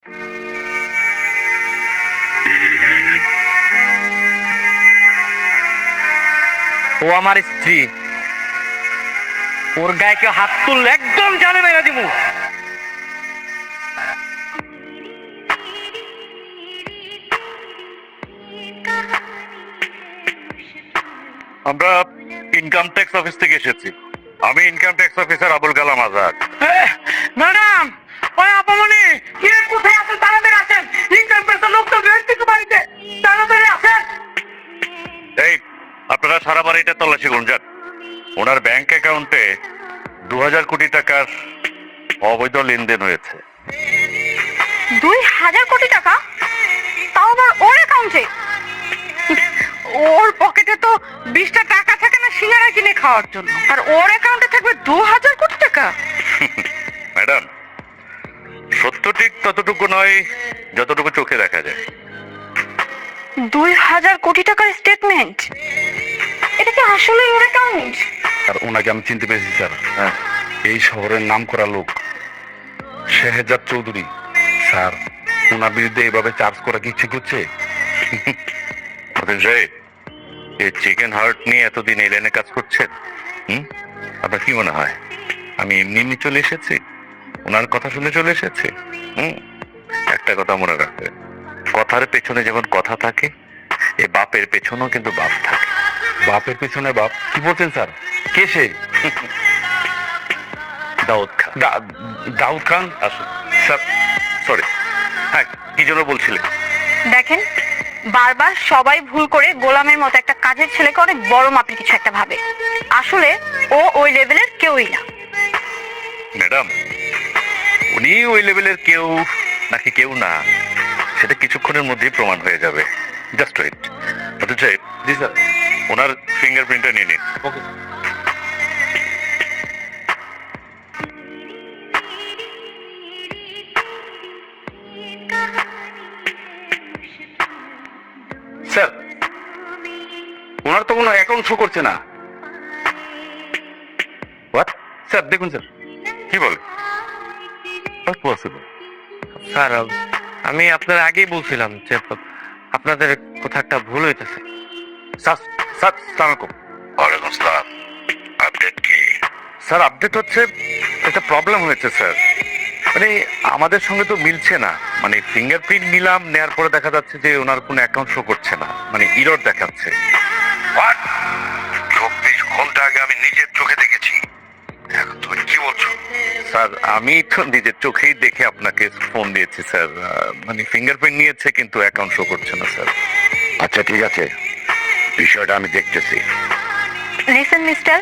ও আমার স্ত্রী, ওর গায়ে কেউ হাত তুললে একদম জানে মেরে দিব। আমরা ইনকাম ট্যাক্স অফিস থেকে এসেছি। আমি income tax officer Abul Kalam Azad. Madam, ওই আপামনি কে কোথায় আছেন? তাড়াতাড়ি আসেন, ইনকাম ট্যাক্সের লোক তো বেশ কিছু বাড়িতে, তাড়াতাড়ি আসেন। এই আপনারা সারা বাড়িটা তল্লাশি করুন যান। ওনার ব্যাংক অ্যাকাউন্টে 2000 কোটি টাকার অবৈধ লেনদেন হয়েছে। 2000 কোটি টাকা? তাও আবার ওর অ্যাকাউন্টে? ওর পকেটে তো 20টা টাকা থাকে না সিঙ্গারা কিনে খাওয়ার জন্য, আর ওর অ্যাকাউন্টে থাকবে 2000 কোটি টাকা? ম্যাডাম, সত্য ঠিক ততটুকু নয় যতটুকু চোখে দেখা যায়। 2000 কোটি টাকার স্টেটমেন্ট? এটা কি আসলে ওর অ্যাকাউন্ট? আর ওনাকে আমি চিনতে পেরেছি স্যার। এই শহরের নাম করা লোক শেহজাদ চৌধুরী। স্যার, ওনার বিরুদ্ধে এভাবে চার্জ করা কি ঠিক হচ্ছে? এই চিকেন হার্ট নিয়ে এতদিন এই লাইনে কাজ করছেন, আপনার কি মনে হয় আমি এমনি এমনি চলে এসেছি? ওনার কথা শুনে চলে এসেছি? একটা কথা মনে রাখবেন, কথার পেছনে যেমন কথা থাকে, এই বাপের পেছনেও কিন্তু বাপ থাকে। বাপের পেছনে বাপ? কি বলছেন স্যার? কে সে? দাউদ খান। দাউদ খান? আসুন স্যার, সরি। হ্যাঁ, কি জন্য বলছিলেন? দেখেন, বারবার সবাই ভুল করে গোলামের মতো একটা কাজের ছেলেকে অনেক বড় মাপের কিছু একটা ভাবে। আসলে ও ওই লেভেলের কেউই না। ম্যাডাম, উনি ওই লেভেলের কেউ নাকি কেউ না, সেটা কিছুক্ষণের মধ্যেই প্রমাণ হয়ে যাবে। Just wait. অথচ জি স্যার। ওনার ফিঙ্গারপ্রিন্টটা নিয়ে নিন। Okay sir. ওনার তো কোনো অ্যাকাউন্ট শো করছে না। হোয়াট? স্যার দেখুন স্যার। কি বলে? পসিবল? স্যার, আমি আপনার আগেই বলছিলাম যে আপনাদের কোথাও একটা ভুল হইতেছে। স্যার, স্যার আসসালামু আলাইকুম। ওয়ালাইকুম আসসালাম। আপডেট কি? স্যার, আপডেট হচ্ছে একটা প্রবলেম হয়েছে স্যার। মানে আমাদের সঙ্গে তো মিলছে না। মানে ফিঙ্গারপ্রিন্ট নিলাম, নেওয়ার পরে দেখা যাচ্ছে যে ওনার কোনো অ্যাকাউন্ট শো করছে না, মানে ইরর দেখাচ্ছে। 24 ঘন্টা আগে আমি নিজের চোখে দেখেছি। এখন তুমি কি বলছো? স্যার, আমি তো নিজের চোখেই দেখে আপনাকে ফোন দিয়েছি স্যার। মানে ফিঙ্গারপ্রিন্ট নিয়েছে কিন্তু অ্যাকাউন্ট শো করছে না স্যার। আচ্ছা ঠিক আছে, বিষয়টা আমি দেখতেছি। লিসেন মিস্টার,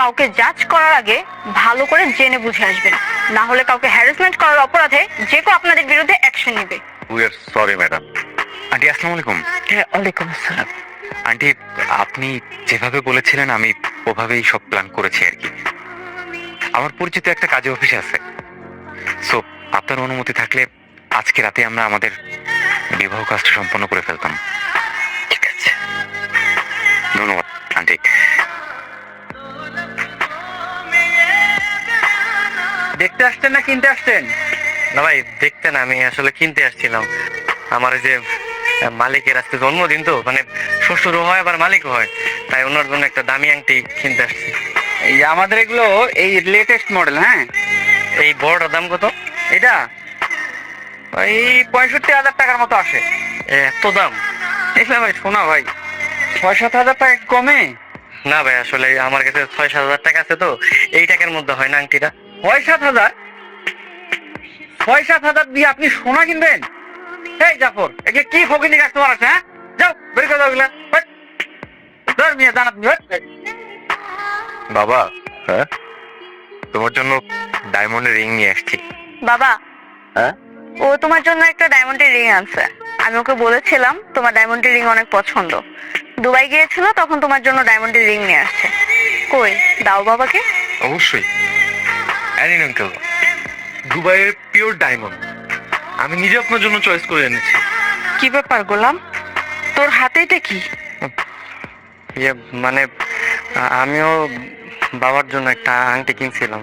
কাউকে জাজ করার আগে ভালো করে জেনে বুঝে আসবেন, না হলে কাউকে হ্যারাসমেন্ট করার অপরাধে যে কেউ আপনাদের বিরুদ্ধে অ্যাকশন নেবে। We are sorry madam. Aunty, আসসালামু আলাইকুম। হ্যাঁ, ওয়ালাইকুম আসসালাম। আন্টি, আপনি যেভাবে বলেছিলেন আমি ওভাবেই সব প্ল্যান করেছি আর কি। আমার পরিচিত একটা কাজের অফিস আছে, সো আপনার অনুমতি থাকলে আজকে রাতে আমরা আমাদের বিবাহ কাজটা সম্পন্ন করে ফেলতাম। ঠিক আছে, ধন্যবাদ আন্টি। দেখতে আসছেন না কিনতে আসছেন? না ভাই, দেখতে না, আমি আসলে কিনতে আসছিলাম। আমার এই যে মালিকের আজকে জন্মদিন, তো মানে শ্বশুরও হয় আবার মালিকও হয়, তাই ওনার জন্য একটা দামি আংটি কিনতে আসছি। এই আমাদের এগুলো এই লেটেস্ট মডেল। হ্যাঁ, এই বড়টার দাম কত? এটা এই 65,000 টাকার মতো আসে। এত দাম? এগুলো ভাই শোনা ভাই, 6-7 হাজার টাকা কমে? না ভাই, আসলে আমার কাছে 6-7 হাজার টাকা আছে, তো এই টাকার মধ্যে হয় না আংটিটা। 6-7 হাজার? 6-7 হাজার দিয়ে আপনি সোনা কিনবেন? এই জাফর, একে কি ফকিনি কাস্টমার আছে? হ্যাঁ, যাও বের করে দাও এগুলা। ধর মিয়া জানাত নিয়ে। বাবা, হ্যাঁ, তোমার জন্য ডায়মন্ডের রিং নিয়ে আসছি। বাবা, হ্যাঁ, ও তোমার জন্য একটা ডায়মন্ডের রিং আনছে। আমি ওকে বলেছিলাম তোমার ডায়মন্ডের রিং অনেক পছন্দ। দুবাই গিয়েছিল, তখন তোমার জন্য ডায়মন্ডের রিং নিয়ে আসছে। কই, দাও বাবাকে। অবশ্যই, অ্যানিন আঙ্কেল, দুবাইয়ের পিওর ডায়মন্ড আমি নিজে আপনার জন্য চয়েস করে এনেছি। কি ব্যাপার গোলাম, তোর হাতে এটা কি? ইয়ে মানে আমিও বাবার জন্য একটা আংটি কিনছিলাম।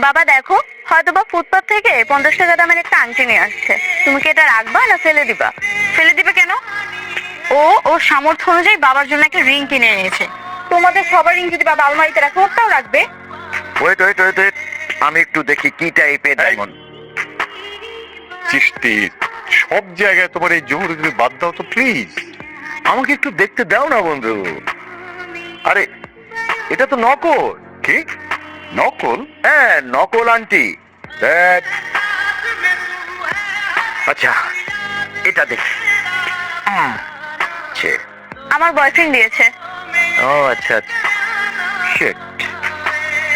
বাবা দেখো, হয়তোবা ফুটপাত থেকে 50 টাকা দামের একটা আংটি নিয়ে আসছে। তুমি কি এটা রাখবা না ফেলে দিবা? ফেলে দিবে কেন? ও ওর সামর্থ্য অনুযায়ী বাবার জন্য একটা রিং কিনে এনেছে। তোমাদের সবার রিং যদি বাবা আলমারিতে রাখে, ওটাও রাখবে? ওয়েট ওয়েট ওয়েট ওয়েট, আমি একটু দেখি কি টাইপের ডায়মন্ড। চিষ্টি, সব জায়গায় তোমার এই জোহরে তুমি বাদ দাও তো প্লিজ। আমাকে একটু দেখতে দাও না বন্ধু। আরে এটা তো নকল। কি নকল? হ্যাঁ নকল আন্টি। দেখ, আচ্ছা এটা দেখ। ছে, আমার বয়ফ্রেন্ড দিয়েছে। ও আচ্ছা আচ্ছা, শিট,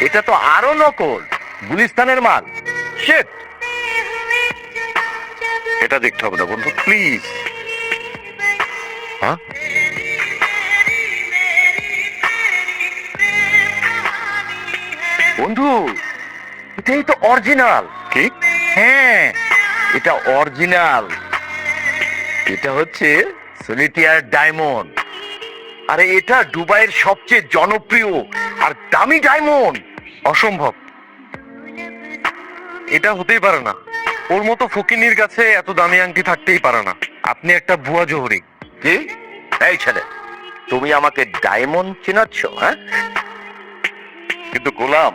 এটা তো আরো নকল, গুলিস্তানের মাল। শিট, এটা দেখতে হবে না বন্ধু প্লিজ। হ্যাঁ, বন্ধু এটাই তো অরিজিনাল। কি? হ্যাঁ এটা অরিজিনাল, এটা হচ্ছে সলিটিয়ার ডায়মন্ড। আরে এটা দুবাইয়ের সবচেয়ে জনপ্রিয় আর দামি ডায়মন্ড। অসম্ভব, এটা হতেই পারে না। ওর মতো ফকিনির কাছে এত দামি আংটি থাকতেই পারে না। আপনি একটা ভুয়া জহুরি। কি? এই ছেলে, তুমি আমাকে ডায়মন্ড চেনাচ্ছ? হ্যাঁ, কিন্তু গোলাম,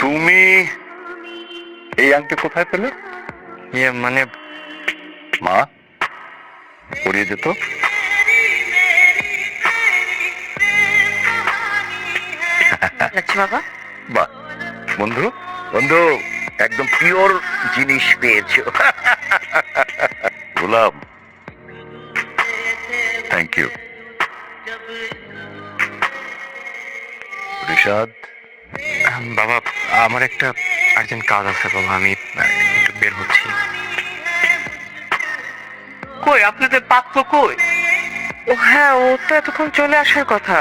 তুমি এই আংটি কোথায় পেলে? ইয়ে মানে মা পরিয়ে যেত। আচ্ছা বাবা। বাহ বন্ধু, বন্ধু একদম পিওর জিনিস পেয়েছো। গোলাম, থ্যাংক ইউ। রিশাদ, বাবা, আমার একটা আর্জেন্ট কাজ আছে বাবা, আমি একটু বের হচ্ছি। কই আপনাদের পাত্র কই? ও হ্যাঁ, ও তো এতক্ষণ চলে আসার কথা।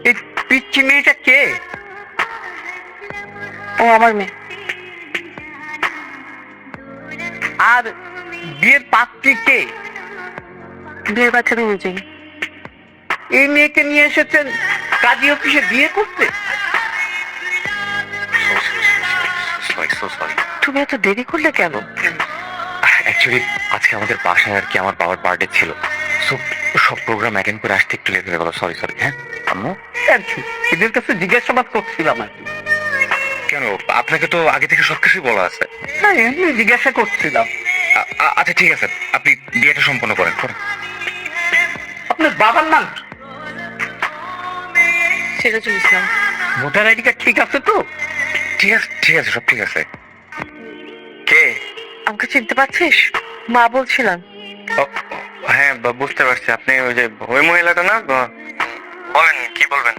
এই পিচ্চি মেয়েটা কে? ও আমার মেয়ে। আর বিয়ের পাত্রী কে? বিয়ের বাচ্চাদের অনুযায়ী। এই মেয়েকে নিয়ে এসেছেন কাজী অফিসে বিয়ে করতে? তুমি এত দেরি করলে কেন? অ্যাকচুয়ালি আজকে আমাদের বাসায় আর কি আমার বাবার বার্থডে ছিল, সো সব প্রোগ্রাম অ্যাটেন্ড করে আসতে একটু লেট হয়ে গেল। Sorry sorry. হ্যাঁ আম্মু, এদের কাছে জিজ্ঞাসাবাদ করছিলাম আর কি। কেন? আপনাকে তো আগে থেকে সবকিছুই বলা আছে। না এমনি জিজ্ঞাসা করছিলাম। আচ্ছা ঠিক আছে, আপনি বিয়েটা সম্পন্ন করেন। আপনার বাবার নাম কি? Sirajul Islam. Voter ID card ঠিক আছে তো? ঠিক আছে ঠিক আছে, সব ঠিক আছে। কে? আমাকে চিনতে পারছিস? মা বলছিলাম। হ্যাঁ বুঝতে পারছি, আপনি ওই যে ওই মহিলাটা না? বলেন কি বলবেন।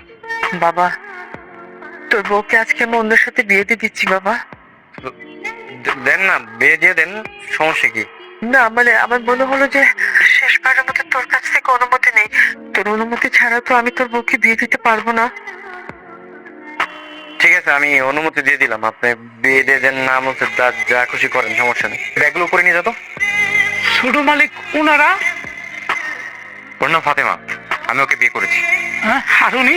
বাবা, তোর বউকে আজকে আমি অন্যের সাথে বিয়ে দিয়ে দিচ্ছি বাবা। দেন না, বিয়ে দিয়ে দেন, সমস্যা কি? না মানে আমার মনে হলো যে শেষবারের মতো তোর কাছ থেকে অনুমতি নেই। তোর অনুমতি ছাড়া তো আমি তোর বউকে বিয়ে দিতে পারবো না। ঠিক আছে, আমি অনুমতি দিয়ে দিলাম, আপনি বিয়ে দিয়ে দেন না বলতে যা খুশি করেন, সমস্যা নেই। ব্যাগগুলো করে নিয়ে যেত। ছোট মালিক ওনারা? ওর নাম ফাতেমা, আমি ওকে বিয়ে করেছি। হ্যাঁ, আর উনি?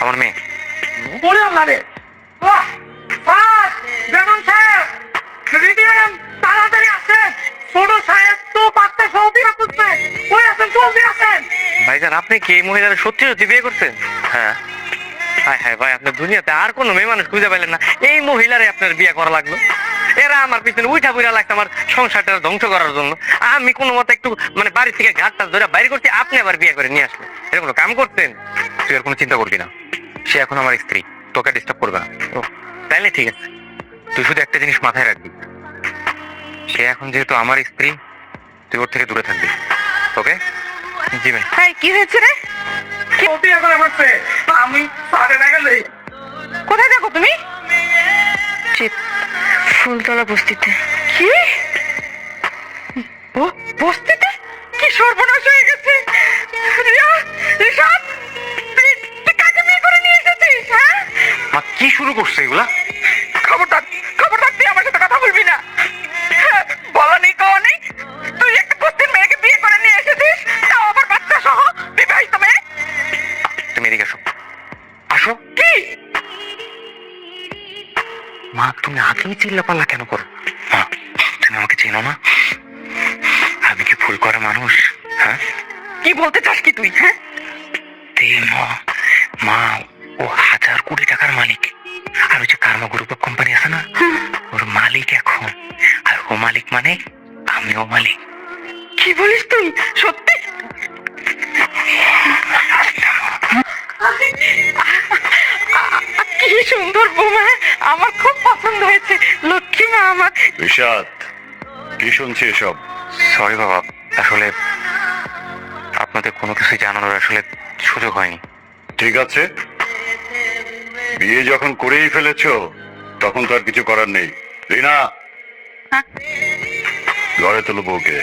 আমার মেয়ে। ওরে আল্লাহ রে! বাহ! বাহ! বেগম সাহেব, রিডিয়াম তাড়াতাড়ি আসেন। ছোট সাহেব তো বাচ্চা সহ বিয়ে করছে। ওই আসেন, জলদি আসেন। ভাইজান, আপনি কি এই মহিলার সত্যি সত্যি বিয়ে করছেন? হ্যাঁ। হ্যাঁ হ্যাঁ ভাই, আপনার দুনিয়াতে আর কোনো মেয়ে মানুষ খুঁজে পাইলেন না, এই মহিলারে আপনার বিয়ে করা লাগলো। এরা আমার পিছনে উঠা বুড়া লাগছে আমার সংসারটা ধ্বংস করার জন্য। আমি কোনো মতে একটু মানে বাড়ি থেকে ঘাটটা ধরে বাইরে করছি, আপনি আবার বিয়ে করে নিয়ে আসলেন। এরকম কাম করতেন? তুই আর কোনো চিন্তা করবি না, সে এখন আমার স্ত্রী, তোকে ডিস্টার্ব করবে না। ও তাইলে ঠিক আছে, তুই শুধু একটা জিনিস মাথায় রাখবি, সে এখন যেহেতু আমার স্ত্রী, তুই ওর থেকে দূরে থাকবি। ওকে? জি ভাই। হ্যাঁ, কি হয়েছে রে? ও বিয়ে করে বসছে, আমি সাড়ে না গেলে। কোথায় যাবো তুমি? ফুলতলা বস্তিতে। কি? বস্তিতে? কি সর্বনাশ হয়ে গেছে! রিয়া, রিশাদ, তুই কাকে বিয়ে করে নিয়ে এসেছিস? হ্যাঁ, মা কি শুরু করছে এগুলা? খবরদার, খবরদার, তুই আমার সাথে কথা বলবি না। বলা নেই কওয়া নেই, তুই একটা বস্তির মেয়েকে বিয়ে করে নিয়ে এসেছিস, তাও আবার বাচ্চা সহ, বিবাহিত মেয়ে। তুমি এদিকে আসো। আসো। কি? মা তুমি আগেই চিল্লাপাল্লা কেন করো? মা তুমি আমাকে চেনো না? আমি কি ভুল করা মানুষ? হ্যাঁ, কি বলতে চাস কি তুই? হ্যাঁ, মা মা ও 1,000 কোটি টাকার মালিক। আর ওই যে কার্মা গ্রুপ অফ কোম্পানি আছে না, ওর মালিক এখন। আর ও মালিক মানে আমিও মালিক। কি বলিস তুই? সত্যি? কি সুন্দর বৌমা, আমার খুব পছন্দ হয়েছে। লক্ষ্মী মা আমার। ঋষাদ, কি শুনছি এসব? সরি বাবা, আসলে আপনাদের কোনো কিছু জানানোর আসলে সুযোগ হয়নি। ঠিক আছে, বিয়ে যখন করেই ফেলেছো তখন তো আর কিছু করার নেই। রিনা, ঘরে তোলো বউকে।